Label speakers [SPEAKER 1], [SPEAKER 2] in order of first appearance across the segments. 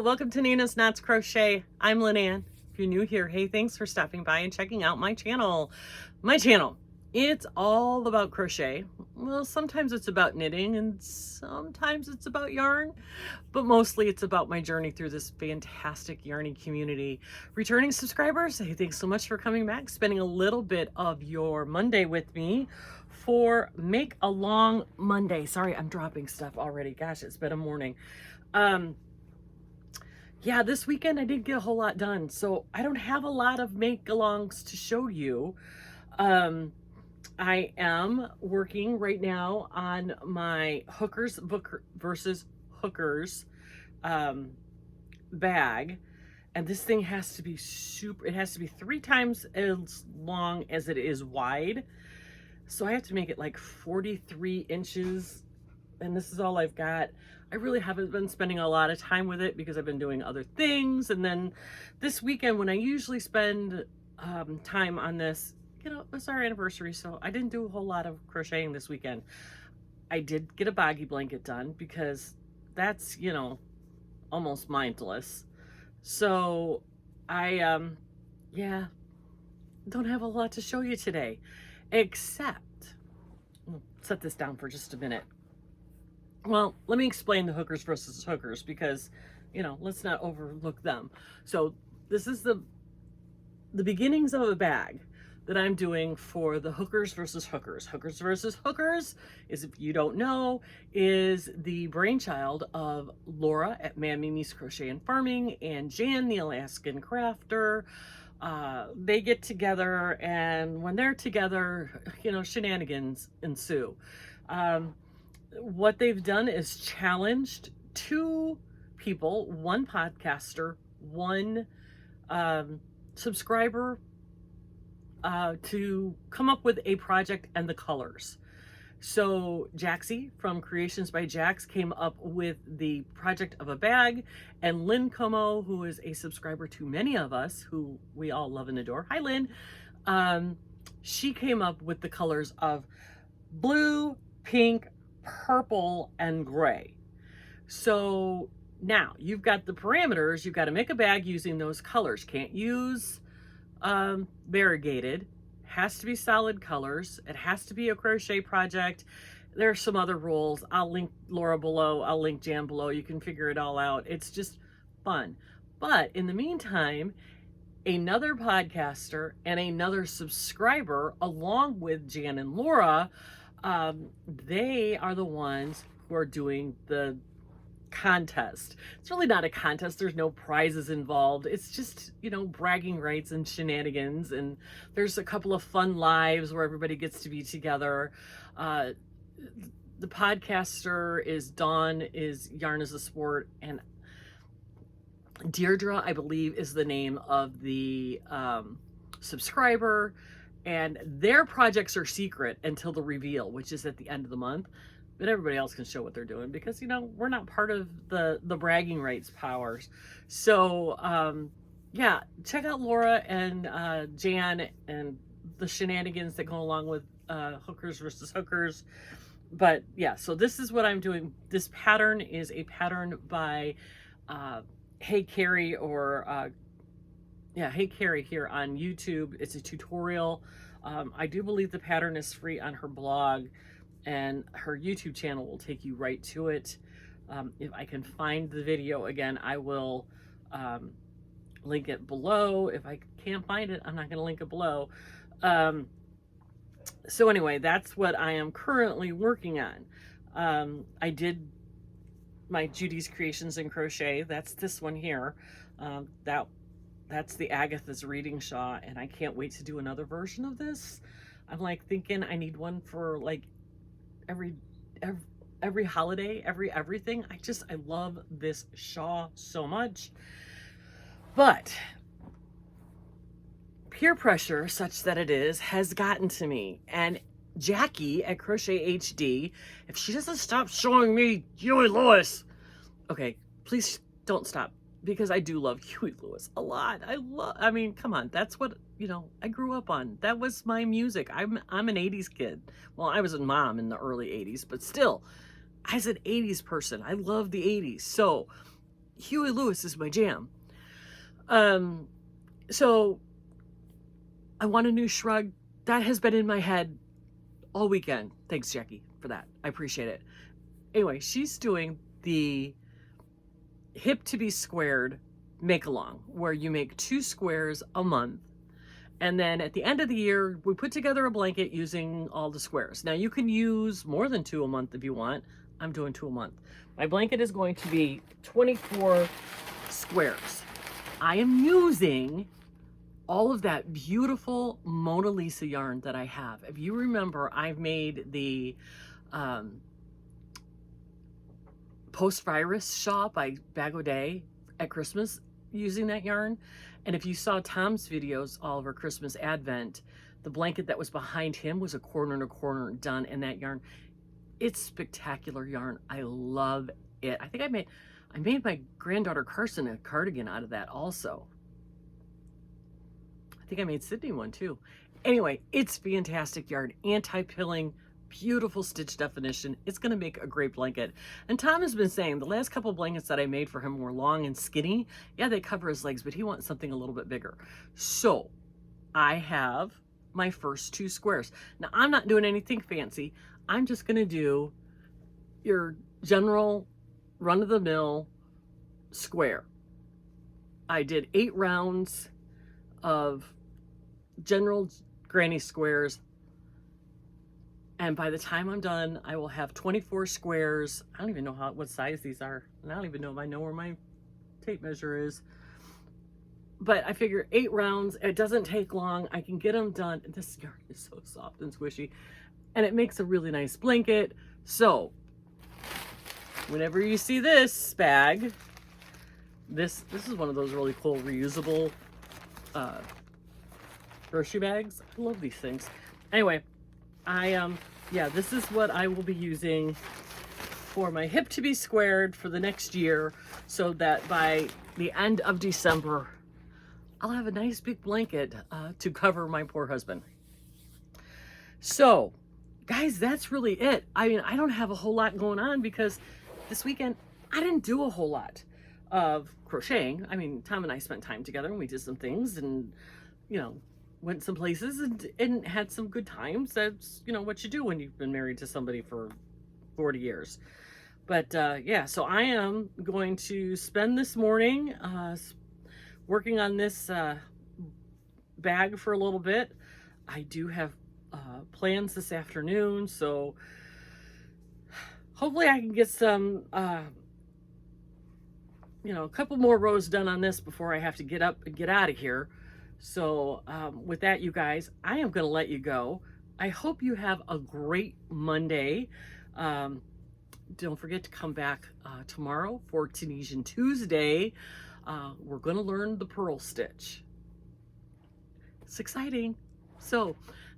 [SPEAKER 1] welcome to Nina's Knots Crochet. I'm Lynanne. If you're new here, hey, thanks for stopping by and checking out my channel. It's all about crochet. Well, sometimes it's about knitting and sometimes it's about yarn, but mostly it's about my journey through this fantastic yarny community. Returning subscribers, hey, thanks so much for coming back, spending a little bit of your Monday with me for Make a Long Monday. Sorry, I'm dropping stuff already. Gosh, it's been a morning. Yeah, this weekend I didn't get a whole lot done, so I don't have a lot of make-alongs to show you. I am working right now on my hookers versus hookers bag, and this thing has to be it has to be 3 times as long as it is wide. So I have to make it like 43 inches, and this is all I've got. I really haven't been spending a lot of time with it because I've been doing other things. And then this weekend, when I usually spend time on this, you know, it's our anniversary, so I didn't do a whole lot of crocheting this weekend. I did get a boggy blanket done because that's, you know, almost mindless. So I, yeah, don't have a lot to show you today, except, set this down for just a minute. Well, let me explain the hookers versus hookers because, you know, let's not overlook them. So this is the beginnings of a bag that I'm doing for the hookers versus hookers. Hookers versus hookers is, if you don't know, is the brainchild of Laura at Mimi's Crochet and Farming and Jan, the Alaskan Crafter. They get together, and when they're together, you know, shenanigans ensue. What they've done is challenged 2 people, 1 podcaster, 1 subscriber, to come up with a project and the colors. So Jaxie from Creations by Jax came up with the project of a bag, and Lynn Como, who is a subscriber to many of us, who we all love and adore. Hi, Lynn. She came up with the colors of blue, pink, purple, and gray. So now you've got the parameters. You've got to make a bag using those colors. Can't use variegated. Has to be solid colors. It has to be a crochet project. There's some other rules. I'll link Laura below. I'll link Jan below. You can figure it all out. It's just fun. But in the meantime, another podcaster and another subscriber, along with Jan and Laura, they are the ones who are doing the contest. It's really not a contest. There's no prizes involved. It's just, you know, bragging rights and shenanigans. And there's a couple of fun lives where everybody gets to be together. The podcaster is Dawn, is Yarn is a Sport, and Deirdre, I believe, is the name of the subscriber. And their projects are secret until the reveal, which is at the end of the month. But everybody else can show what they're doing because, you know, we're not part of the bragging rights powers. So, yeah, check out Laura and Jan and the shenanigans that go along with hookers versus hookers. But, yeah, so this is what I'm doing. This pattern is a pattern by Hey Carrie, or yeah, Hey Carrie here on YouTube. It's a tutorial. I do believe the pattern is free on her blog, and her YouTube channel will take you right to it. If I can find the video again, I will link it below. If I can't find it, I'm not going to link it below. So anyway, that's what I am currently working on. I did my Judy's Creations in Crochet. That's this one here. That's the Agatha's Reading Shawl, and I can't wait to do another version of this. I'm like thinking I need one for like every holiday, everything. I love this shawl so much. But peer pressure, such that it is, has gotten to me. And Jackie at Crochet HD, if she doesn't stop showing me Huey Lewis, okay, please don't stop, because I do love Huey Lewis a lot. I mean, come on, that's what, you know, I grew up on. That was my music. I'm an 80s kid. Well, I was a mom in the early 80s, but still, I was an 80s person. I love the 80s. So Huey Lewis is my jam. So I want a new shrug. That has been in my head all weekend. Thanks, Jackie, for that. I appreciate it. Anyway, she's doing the hip to be squared make along, where you make 2 squares a month. And then at the end of the year, we put together a blanket using all the squares. Now you can use more than 2 a month if you want. I'm doing 2 a month. My blanket is going to be 24 squares. I am using all of that beautiful Mona Lisa yarn that I have. If you remember, I've made the post-virus shawl by Bag O' Day at Christmas using that yarn. And if you saw Tom's videos, all of our Christmas Advent, the blanket that was behind him was a corner and a corner done in that yarn. It's spectacular yarn. I love it. I think I made my granddaughter Carson a cardigan out of that also. I think I made Sydney one too. Anyway, it's fantastic yarn, anti-pilling, beautiful stitch definition. It's going to make a great blanket. And Tom has been saying the last couple blankets that I made for him were long and skinny. Yeah, they cover his legs, but he wants something a little bit bigger. So I have my first 2 squares. Now I'm not doing anything fancy. I'm just going to do your general run-of-the-mill square. I did 8 rounds of general granny squares, and by the time I'm done, I will have 24 squares. I don't even know what size these are, and I don't even know if I know where my tape measure is. But I figure 8 rounds, it doesn't take long. I can get them done. This yarn is so soft and squishy, and it makes a really nice blanket. So whenever you see this bag, this is one of those really cool reusable grocery bags. I love these things. Anyway, yeah, this is what I will be using for my hip to be squared for the next year, so that by the end of December, I'll have a nice big blanket to cover my poor husband. So, guys, that's really it. I mean, I don't have a whole lot going on because this weekend I didn't do a whole lot of crocheting. I mean, Tom and I spent time together and we did some things and, you know, went some places and had some good times. That's, you know, what you do when you've been married to somebody for 40 years. But yeah, so I am going to spend this morning working on this bag for a little bit. I do have plans this afternoon, so hopefully I can get some, you know, a couple more rows done on this before I have to get up and get out of here. So with that, you guys, I am going to let you go. I hope you have a great Monday. Don't forget to come back tomorrow for Tunisian Tuesday. We're going to learn the purl stitch. It's exciting. So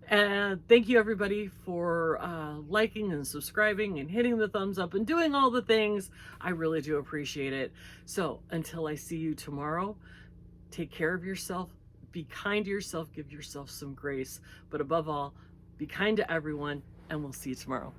[SPEAKER 1] thank you everybody for liking and subscribing and hitting the thumbs up and doing all the things. I really do appreciate it. So until I see you tomorrow, take care of yourself. Be kind to yourself, give yourself some grace, but above all, be kind to everyone, and we'll see you tomorrow.